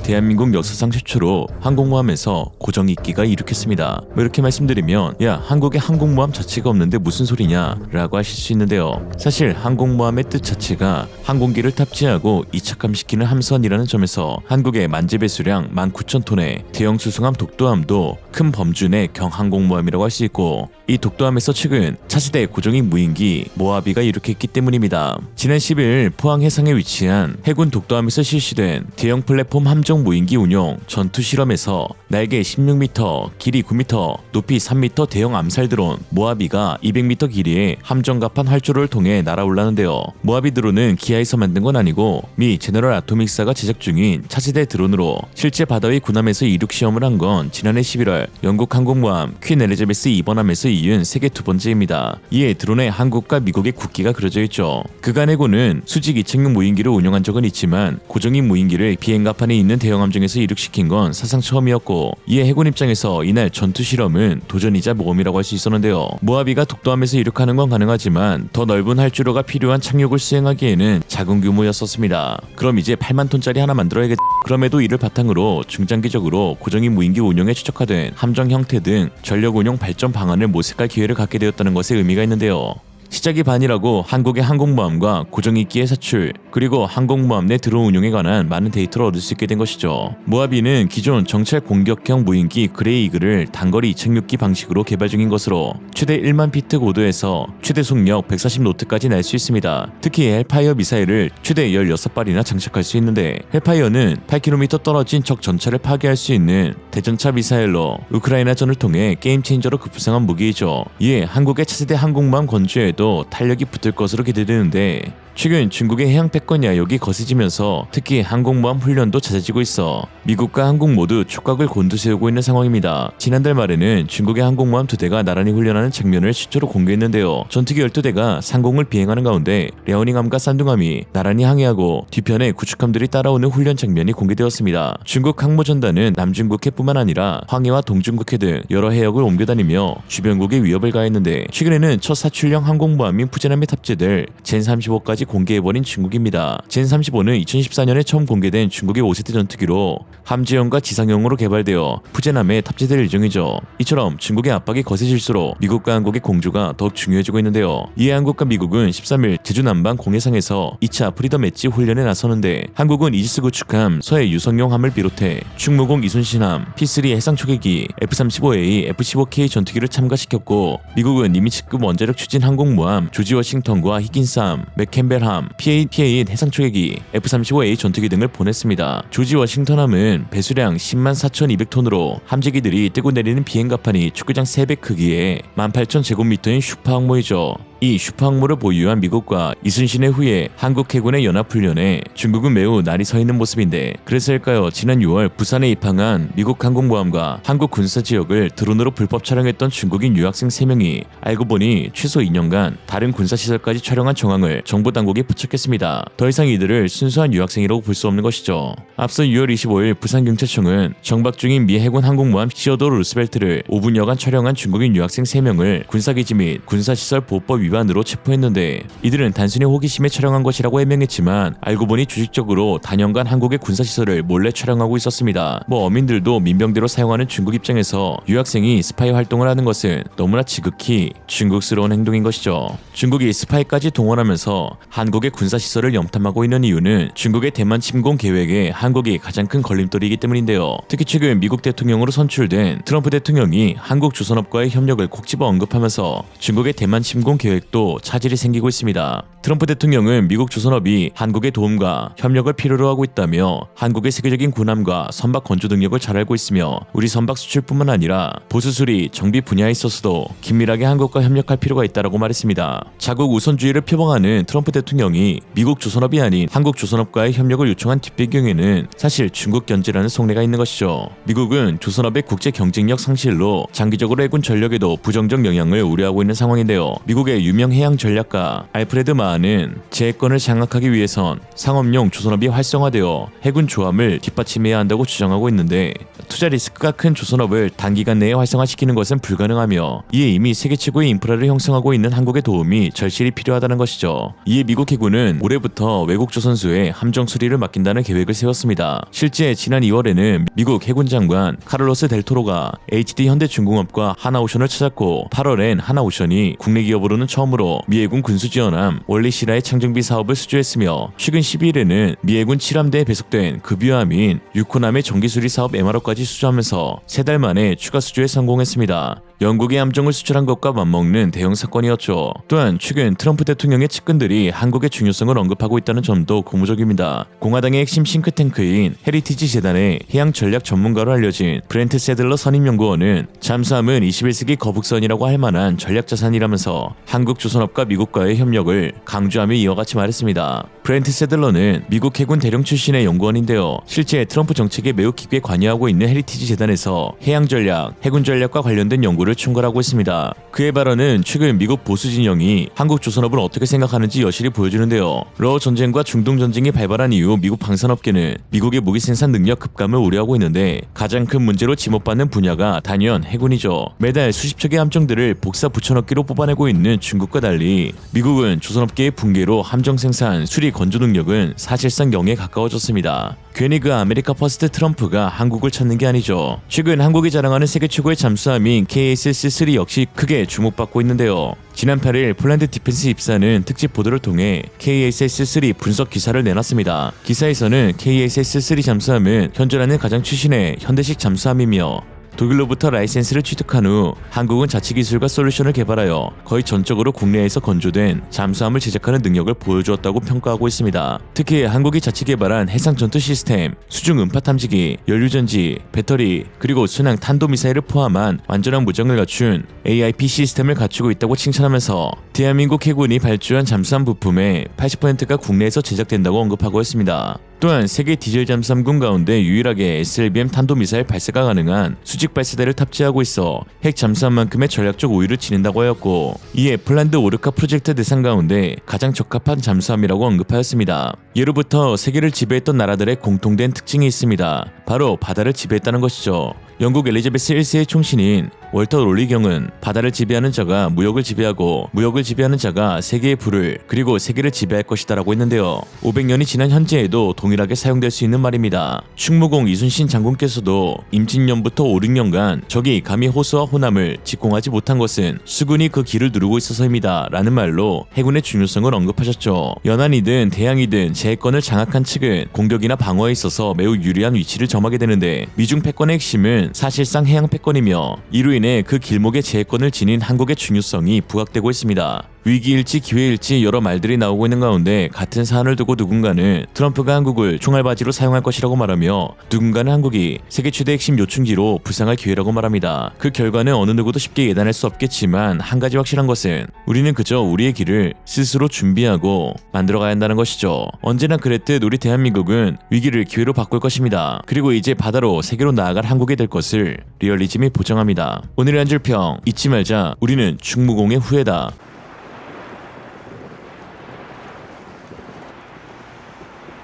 대한민국 역사상 최초로 항공모함에서 고정익기가 이륙했습니다. 이렇게 말씀드리면 야, 한국에 항공모함 자체가 없는데 무슨 소리냐 라고 하실 수 있는데요. 사실 항공모함의 뜻 자체가 항공기를 탑재하고 이착함시키는 함선이라는 점에서 한국의 만재 배수량 19,000톤의 대형 수송함 독도함도 큰 범준의 경항공모함이라고 할 수 있고, 이 독도함에서 최근 차세대 고정익 무인기 모하비가 이륙했기 때문입니다. 지난 10일 포항 해상에 위치한 해군 독도함에서 실시된 대형 플랫폼 함정 무인기 운용 전투 실험에서 날개 16m, 길이 9m, 높이 3m 대형 암살 드론 모하비가 200m 길이의 함정갑판 활주로를 통해 날아올라는데요. 모하비 드론은 기아에서 만든 건 아니고 미 제너럴 아토믹사가 제작 중인 차세대 드론으로 실제 바다 위 군함에서 이륙 시험을 한 건 지난해 11월 영국 항공모함 퀸 엘리자베스 2번함에서 이은 세계 두 번째입니다. 이에 드론에 한국과 미국의 국기가 그려져 있죠. 그간 해군은 수직 이착륙 무인기를 운용한 적은 있지만 고정익 무인기를 비행갑판에 있는 대형 함정에서 이륙시킨 건 사상 처음이었고, 이에 해군 입장에서 이날 전투 실험은 도전이자 모험이라고 할 수 있었는데요. 모하비가 독도함에서 이륙하는 건 가능하지만 더 넓은 활주로가 필요한 착륙을 수행하기에는 작은 규모였었습니다. 그럼 이제 8만 톤짜리 하나 만들어야겠. 그럼에도 이를 바탕으로 중장기적으로 고정익 무인기 운용에 최적화된 함정 형태 등 전력 운용 발전 방안을 모색할 기회를 갖게 되었다는 것에 의미가 있는데요. 시작이 반이라고 한국의 항공모함과 고정익기의 사출, 그리고 항공모함 내 드론 운용에 관한 많은 데이터를 얻을 수 있게 된 것이죠. 모하비는 기존 정찰 공격형 무인기 그레이 이글을 단거리 이착륙기 방식으로 개발 중인 것으로 최대 1만 피트 고도에서 최대 속력 140노트까지 날 수 있습니다. 특히 헬파이어 미사일을 최대 16발이나 장착할 수 있는데, 헬파이어는 8km 떨어진 적 전차를 파괴할 수 있는 대전차 미사일로 우크라이나전을 통해 게임 체인저로 급부상한 무기이죠. 이에 한국의 차세대 항공모함 건조에도 탄력이 붙을 것으로 기대되는데, 최근 중국의 해양 패권 야욕이 거세지면서 특히 항공모함 훈련도 잦아지고 있어 미국과 한국 모두 촉각을 곤두세우고 있는 상황입니다. 지난달 말에는 중국의 항공모함 2대가 나란히 훈련하는 장면을 실제로 공개했는데요. 전투기 12대가 상공을 비행하는 가운데 랴오닝함과 산둥함이 나란히 항해하고 뒤편에 구축함들이 따라오는 훈련 장면이 공개되었습니다. 중국 항모전단은 남중국해뿐만 아니라 황해와 동중국해 등 여러 해역을 옮겨다니며 주변국에 위협을 가했는데, 최근에는 첫 사출형 항공모함인 푸젠함에 탑재될 젠35까지 공개해버린 중국입니다. 젠35는 2014년에 처음 공개된 중국의 5세대 전투기로 함재형과 지상형으로 개발되어 푸젠함에 탑재될 예정이죠. 이처럼 중국의 압박이 거세질수록 미국과 한국의 공조가 더욱 중요해지고 있는데요. 이에 한국과 미국은 13일 제주 남방 공해상에서 2차 프리덤 엣지 훈련에 나서는데, 한국은 이지스 구축함 서해 유성용함을 비롯해 충무공 이순신함, P3 해상초계기, F-35A, F-15K 전투기를 참가시켰고, 미국은 니미츠급 원자력 추진 항공모함 조지 워싱턴과 히긴스함, 맥캠벨함, PA 해상초계기, F-35A 전투기 등을 보냈습니다. 조지 워싱턴함은 배수량 104,200톤으로 함재기들이 뜨고 내리는 비행갑판이 축구장 3배 크기에 18,000제곱미터인 슈퍼항모이죠. 이 슈퍼항모를 보유한 미국과 이순신의 후에 한국 해군의 연합훈련에 중국은 매우 날이 서 있는 모습인데, 그래서일까요? 지난 6월 부산에 입항한 미국 항공모함과 한국 군사지역을 드론으로 불법 촬영했던 중국인 유학생 3명이 알고 보니 최소 2년간 다른 군사시설까지 촬영한 정황을 정보당국에 포착했습니다. 더 이상 이들을 순수한 유학생이라고 볼 수 없는 것이죠. 앞서 6월 25일 부산경찰청은 정박 중인 미 해군 항공모함 시어도르 루스벨트를 5분여간 촬영한 중국인 유학생 3명을 군사기지 및 군사시설 보호법 위반으로 체포했는데, 이들은 단순히 호기심에 촬영한 것이라고 해명했지만 알고 보니 조직적으로 단연간 한국의 군사시설을 몰래 촬영하고 있었습니다. 어민들도 민병대로 사용하는 중국 입장에서 유학생이 스파이 활동을 하는 것은 너무나 지극히 중국스러운 행동인 것이죠. 중국이 스파이까지 동원하면서 한국의 군사시설을 염탐하고 있는 이유는 중국의 대만 침공 계획에 한국이 가장 큰 걸림돌이기 때문인데요. 특히 최근 미국 대통령으로 선출된 트럼프 대통령이 한국 조선업과의 협력을 콕 집어 언급하면서 중국의 대만 침공 계획도 차질이 생기고 있습니다. 트럼프 대통령은 미국 조선업이 한국의 도움과 협력을 필요로 하고 있다며 한국의 세계적인 군함과 선박 건조 능력을 잘 알고 있으며 우리 선박 수출뿐만 아니라 보수 수리, 정비 분야에 있어서도 긴밀하게 한국과 협력할 필요가 있다라고 말했습니다. 자국 우선주의를 표방하는 트럼프 대통령이 미국 조선업이 아닌 한국 조선업과의 협력을 요청한 뒷배경에는 사실 중국 견제라는 속내가 있는 것이죠. 미국은 조선업의 국제 경쟁력 상실로 장기적으로 해군 전력에도 부정적 영향을 우려하고 있는 상황인데요. 미국의 유명 해양 전략가 알프레드 만 아는 제해권을 장악하기 위해선 상업용 조선업이 활성화되어 해군 조함을 뒷받침해야 한다고 주장하고 있는데 투자 리스크가 큰 조선업을 단기간 내에 활성화시키는 것은 불가능하며 이에 이미 세계 최고의 인프라를 형성하고 있는 한국의 도움이 절실히 필요하다는 것이죠. 이에 미국 해군은 올해부터 외국 조선수의 함정 수리를 맡긴다는 계획을 세웠습니다. 실제 지난 2월에는 미국 해군 장관 카를로스 델토로가 HD 현대중공업과 하나오션을 찾았고 8월엔 하나오션이 국내 기업으로는 처음으로 미해군 군수지원함 월리시라의 창정비 사업을 수주했으며 최근 12일에는 미해군 7함대에 배속된 급유함인 유코남의 정기수리 사업 MRO까지 수주하면서 3달 만에 추가 수주에 성공했습니다. 영국의 함정을 수출한 것과 맞먹는 대형 사건이었죠. 또한 최근 트럼프 대통령의 측근들이 한국의 중요성을 언급하고 있다는 점도 고무적입니다. 공화당의 핵심 싱크탱크인 헤리티지 재단의 해양 전략 전문가로 알려진 브렌트 세들러 선임연구원은 잠수함은 21세기 거북선이라고 할 만한 전략 자산이라면서 한국 조선업과 미국과의 협력을 강조하며 이와 같이 말했습니다. 브렌트 세들러는 미국 해군 대령 출신의 연구원인데요. 실제 트럼프 정책에 매우 깊게 관여하고 있는 헤리티지 재단에서 해양 전략, 해군 전략과 관련된 연구를 총괄하고 있습니다. 그의 발언은 최근 미국 보수 진영이 한국 조선업을 어떻게 생각하는지 여실히 보여주는데요. 러어 전쟁과 중동 전쟁이 발발한 이후 미국 방산업계는 미국의 무기 생산 능력 급감을 우려하고 있는데 가장 큰 문제로 지목받는 분야가 단연 해군이죠. 매달 수십 척의 함정들을 복사 붙여넣기로 뽑아내고 있는 중국과 달리 미국은 조선업계의 붕괴로 함정 생산, 수리 건조 능력은 사실상 0에 가까워졌습니다. 괜히 그 아메리카 퍼스트 트럼프가 한국을 찾는 게 아니죠. 최근 한국이 자랑하는 세계 최고의 잠수함인 KSS-3 역시 크게 주목받고 있는데요. 지난 8일 폴란드 디펜스 입사는 특집 보도를 통해 KSS-3 분석 기사를 내놨습니다. 기사에서는 KSS-3 잠수함은 현존하는 가장 최신의 현대식 잠수함이며 독일로부터 라이센스를 취득한 후 한국은 자치기술과 솔루션을 개발하여 거의 전적으로 국내에서 건조된 잠수함을 제작하는 능력을 보여주었다고 평가하고 있습니다. 특히 한국이 자치 개발한 해상 전투 시스템, 수중 음파 탐지기, 연료전지, 배터리, 그리고 순항 탄도미사일을 포함한 완전한 무장을 갖춘 AIP 시스템을 갖추고 있다고 칭찬하면서 대한민국 해군이 발주한 잠수함 부품의 80%가 국내에서 제작된다고 언급하고 있습니다. 또한 세계 디젤 잠수함군 가운데 유일하게 SLBM 탄도미사일 발사가 가능한 수직 발사대를 탑재하고 있어 핵 잠수함만큼의 전략적 우위를 지닌다고 하였고 이에 폴란드 오르카 프로젝트 대상 가운데 가장 적합한 잠수함이라고 언급하였습니다. 예로부터 세계를 지배했던 나라들의 공통된 특징이 있습니다. 바로 바다를 지배했다는 것이죠. 영국 엘리자베스 1세의 총신인 월터 롤리경은 바다를 지배하는 자가 무역을 지배하고 무역을 지배하는 자가 세계의 부를 그리고 세계를 지배할 것이다 라고 했는데요. 500년이 지난 현재에도 동일하게 사용될 수 있는 말입니다. 충무공 이순신 장군께서도 임진년부터 5, 6년간 적이 감히 호수와 호남을 직공하지 못한 것은 수군이 그 길을 누르고 있어서입니다 라는 말로 해군의 중요성을 언급하셨죠. 연안이든 대양이든 제해권을 장악한 측은 공격이나 방어에 있어서 매우 유리한 위치를 점하게 되는데 미중 패권의 핵심은 사실상 해양 패권이며 이로 인해 그 길목의 제해권을 지닌 한국의 중요성이 부각되고 있습니다. 위기일지 기회일지 여러 말들이 나오고 있는 가운데 같은 사안을 두고 누군가는 트럼프가 한국을 총알바지로 사용할 것이라고 말하며 누군가는 한국이 세계 최대 핵심 요충지로 부상할 기회라고 말합니다. 그 결과는 어느 누구도 쉽게 예단할 수 없겠지만 한 가지 확실한 것은 우리는 그저 우리의 길을 스스로 준비하고 만들어가야 한다는 것이죠. 언제나 그랬듯 우리 대한민국은 위기를 기회로 바꿀 것입니다. 그리고 이제 바다로 세계로 나아갈 한국이 될 것을 리얼리즘이 보장합니다. 오늘의 한 줄 평 잊지 말자. 우리는 충무공의 후예다.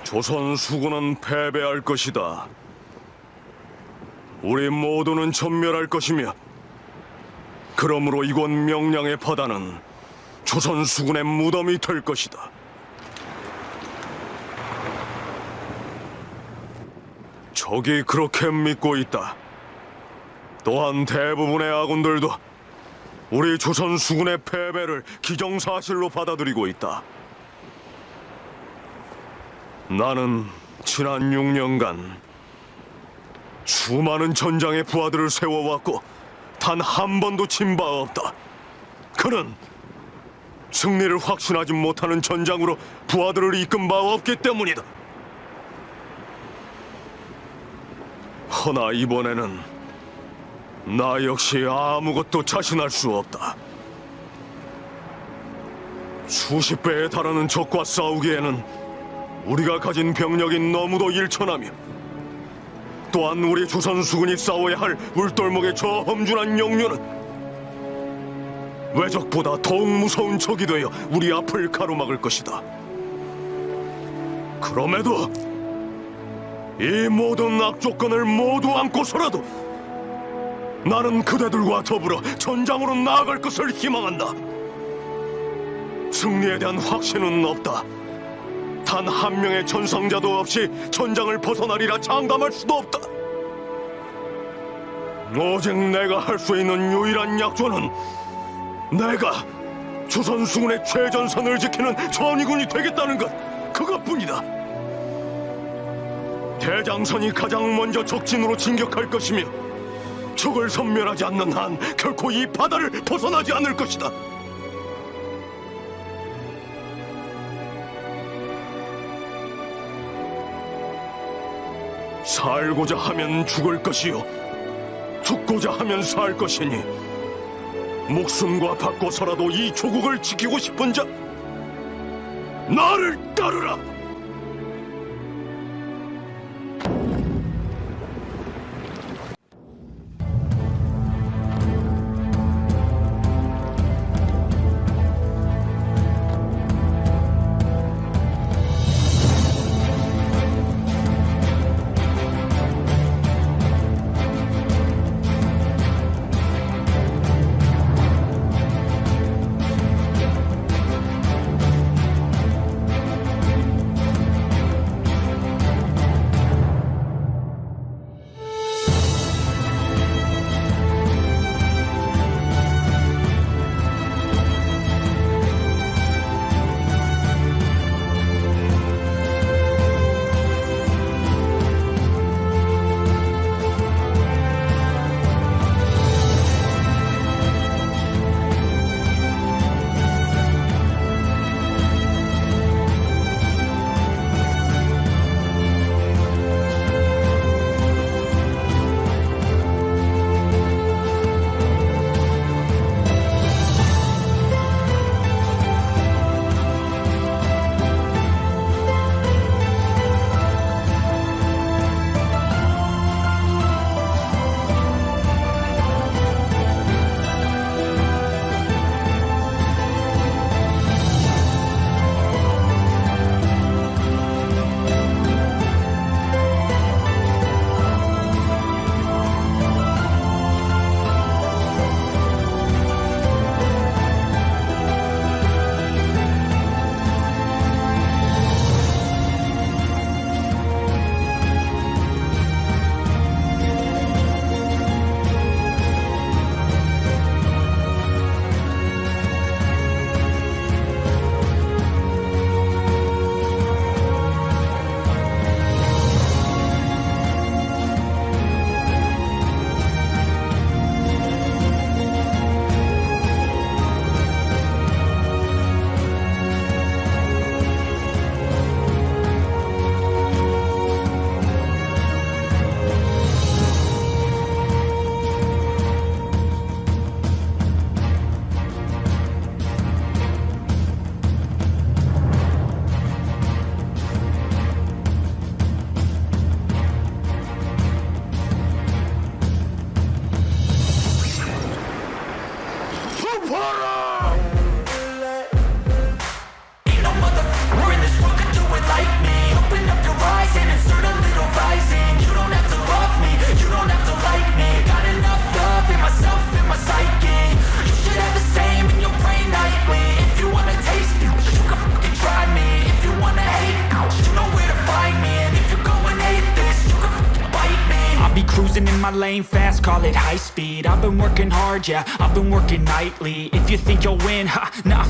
조선 수군은 패배할 것이다. 우리 모두는 전멸할 것이며 그러므로 이곳 명량의 바다는 조선 수군의 무덤이 될 것이다. 적이 그렇게 믿고 있다. 또한 대부분의 아군들도 우리 조선 수군의 패배를 기정사실로 받아들이고 있다. 나는 지난 6년간 수많은 전장의 부하들을 세워왔고 단 한 번도 진 바 없다. 그는 승리를 확신하지 못하는 전장으로 부하들을 이끈 바 없기 때문이다. 허나 이번에는 나 역시 아무것도 자신할 수 없다. 수십 배에 달하는 적과 싸우기에는 우리가 가진 병력이 너무도 일천하며 또한 우리 조선 수군이 싸워야 할 울돌목의 저 험준한 영유는 외적보다 더욱 무서운 적이 되어 우리 앞을 가로막을 것이다. 그럼에도 이 모든 악조건을 모두 안고서라도 나는 그대들과 더불어 전장으로 나아갈 것을 희망한다. 승리에 대한 확신은 없다. 단 한 명의 전상자도 없이 전장을 벗어나리라 장담할 수도 없다. 오직 내가 할 수 있는 유일한 약조는 내가 조선 수군의 최전선을 지키는 전의군이 되겠다는 것, 그것뿐이다. 대장선이 가장 먼저 적진으로 진격할 것이며 적을 섬멸하지 않는 한 결코 이 바다를 벗어나지 않을 것이다. 살고자 하면 죽을 것이요 죽고자 하면 살 것이니 목숨과 바꿔서라도 이 조국을 지키고 싶은 자 나를 따르라. Cruising in my lane fast, call it high speed. I've been working hard, yeah, I've been working nightly. If you think you'll win, ha, nah,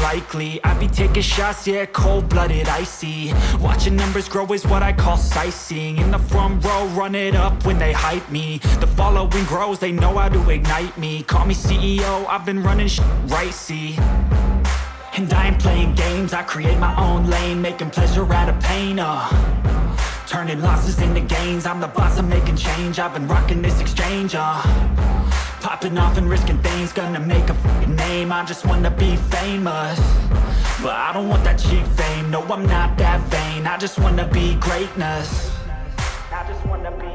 likely. I be taking shots, yeah, cold-blooded, icy. Watching numbers grow is what I call sightseeing. In the front row, run it up when they hype me. The following grows, they know how to ignite me. Call me CEO, I've been running right, see. And I ain't playing games, I create my own lane, making pleasure out of pain, turning losses into gains, I'm the boss, I'm making change. I've been rocking this exchange, popping off and risking things, gonna make a f***ing name. I just wanna be famous, but I don't want that cheap fame. No, I'm not that vain, I just wanna be greatness. I just wanna be